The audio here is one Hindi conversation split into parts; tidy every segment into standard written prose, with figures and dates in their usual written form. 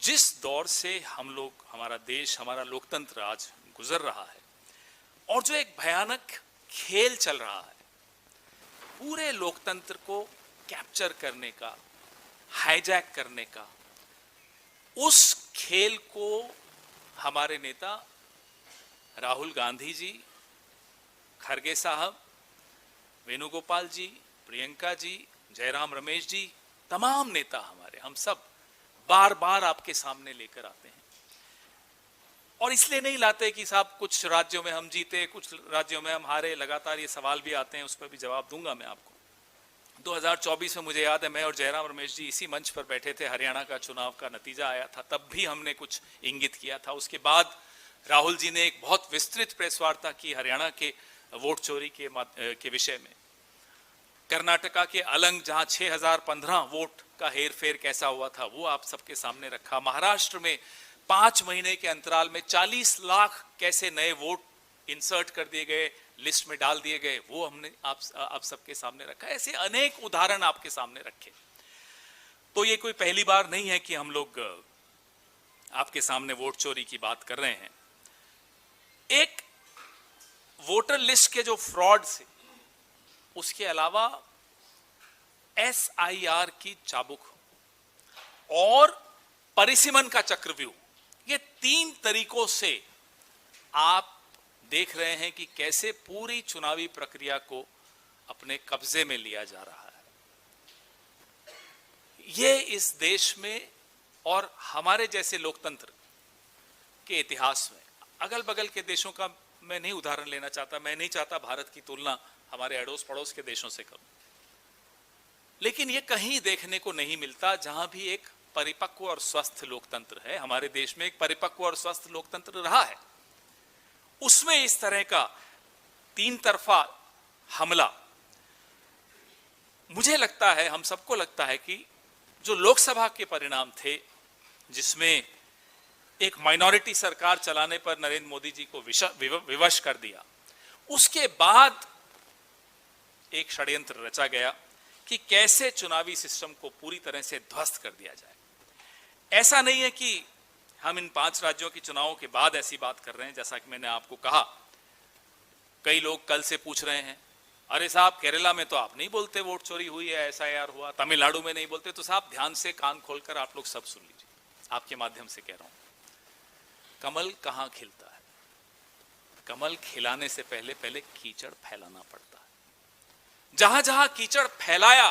जिस दौर से हम लोग, हमारा देश, हमारा लोकतंत्र आज गुजर रहा है और जो एक भयानक खेल चल रहा है पूरे लोकतंत्र को कैप्चर करने का, हाईजैक करने का, उस खेल को हमारे नेता राहुल गांधी जी, खरगे साहब, वेणुगोपाल जी, प्रियंका जी, जयराम रमेश जी, तमाम नेता हमारे, हम सब बार बार आपके सामने लेकर आते हैं। और इसलिए नहीं लाते कि साहब कुछ राज्यों में हम जीते, कुछ राज्यों में हम हारे, लगातार ये सवाल भी आते हैं, उस पर भी जवाब दूंगा मैं आपको। 2024 में मुझे याद है मैं और जयराम रमेश जी इसी मंच पर बैठे थे, हरियाणा का चुनाव का नतीजा आया था, तब भी हमने कुछ इंगित किया था। उसके बाद राहुल जी ने एक बहुत विस्तृत प्रेस वार्ता की हरियाणा के वोट चोरी के विषय में। कर्नाटका के अलंग जहां 6015 वोट का हेरफेर कैसा हुआ था वो आप सबके सामने रखा। महाराष्ट्र में 5 महीने के अंतराल में 40 लाख कैसे नए वोट इंसर्ट कर दिए गए, लिस्ट में डाल दिए गए, वो हमने आप सबके सामने रखा। ऐसे अनेक उदाहरण आपके सामने रखे। तो ये कोई पहली बार नहीं है कि हम लोग आपके सामने वोट चोरी की बात कर रहे हैं। एक वोटर लिस्ट के जो फ्रॉड से, उसके अलावा SIR की चाबुक और परिसीमन का चक्रव्यूह, ये 3 तरीकों से आप देख रहे हैं कि कैसे पूरी चुनावी प्रक्रिया को अपने कब्जे में लिया जा रहा है। ये इस देश में और हमारे जैसे लोकतंत्र के इतिहास में, अगल बगल के देशों का मैं नहीं उदाहरण लेना चाहता, मैं नहीं चाहता भारत की तुलना हमारे अड़ोस पड़ोस के देशों से करूं, लेकिन ये कहीं देखने को नहीं मिलता जहां भी एक परिपक्व और स्वस्थ लोकतंत्र है। हमारे देश में एक परिपक्व और स्वस्थ लोकतंत्र रहा है, उसमें इस तरह का 3 तरफा हमला, मुझे लगता है, हम सबको लगता है कि जो लोकसभा के परिणाम थे, जिसमें एक माइनॉरिटी सरकार चलाने पर नरेंद्र मोदी जी को विवश कर दिया, उसके बाद एक षड्यंत्र रचा गया कि कैसे चुनावी सिस्टम को पूरी तरह से ध्वस्त कर दिया जाए। ऐसा नहीं है कि हम इन 5 राज्यों के चुनावों के बाद ऐसी बात कर रहे हैं। जैसा कि मैंने आपको कहा, कई लोग कल से पूछ रहे हैं, अरे साहब केरला में तो आप नहीं बोलते वोट चोरी हुई है, SIR हुआ, तमिलनाडु में नहीं बोलते। तो साहब ध्यान से कान खोलकर आप लोग सब सुन लीजिए, आपके माध्यम से कह रहा हूं। कमल कहां खिलता है? कमल खिलाने से पहले पहले कीचड़ फैलाना पड़ता है। जहां जहां कीचड़ फैलाया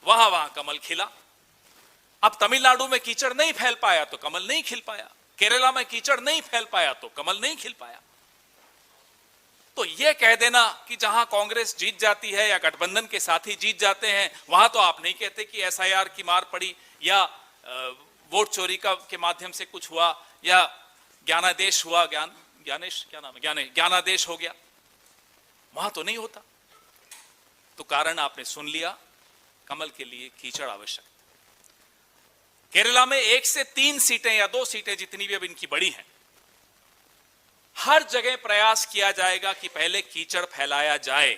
वहां वहां कमल खिला। अब तमिलनाडु में कीचड़ नहीं फैल पाया तो कमल नहीं खिल पाया, केरला में कीचड़ नहीं फैल पाया तो कमल नहीं खिल पाया। तो यह कह देना कि जहां कांग्रेस जीत जाती है या गठबंधन के साथी जीत जाते हैं वहां तो आप नहीं कहते कि SIR की मार पड़ी या वोट चोरी के माध्यम से कुछ हुआ या ज्ञानादेश हुआ, ज्ञानेश क्या नाम है, ज्ञानादेश हो गया, वहां तो नहीं होता। तो कारण आपने सुन लिया, कमल के लिए कीचड़ आवश्यक। केरला में 1 से 3 सीटें या 2 सीटें जितनी भी अब इनकी बड़ी हैं, हर जगह प्रयास किया जाएगा कि पहले कीचड़ फैलाया जाए।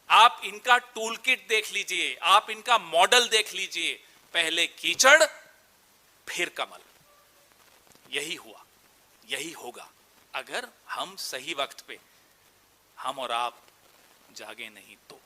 आप इनका टूल किट देख लीजिए, आप इनका मॉडल देख लीजिए, पहले कीचड़ फिर कमल। यही हुआ, यही होगा अगर हम सही वक्त पे, हम और आप जागे नहीं तो।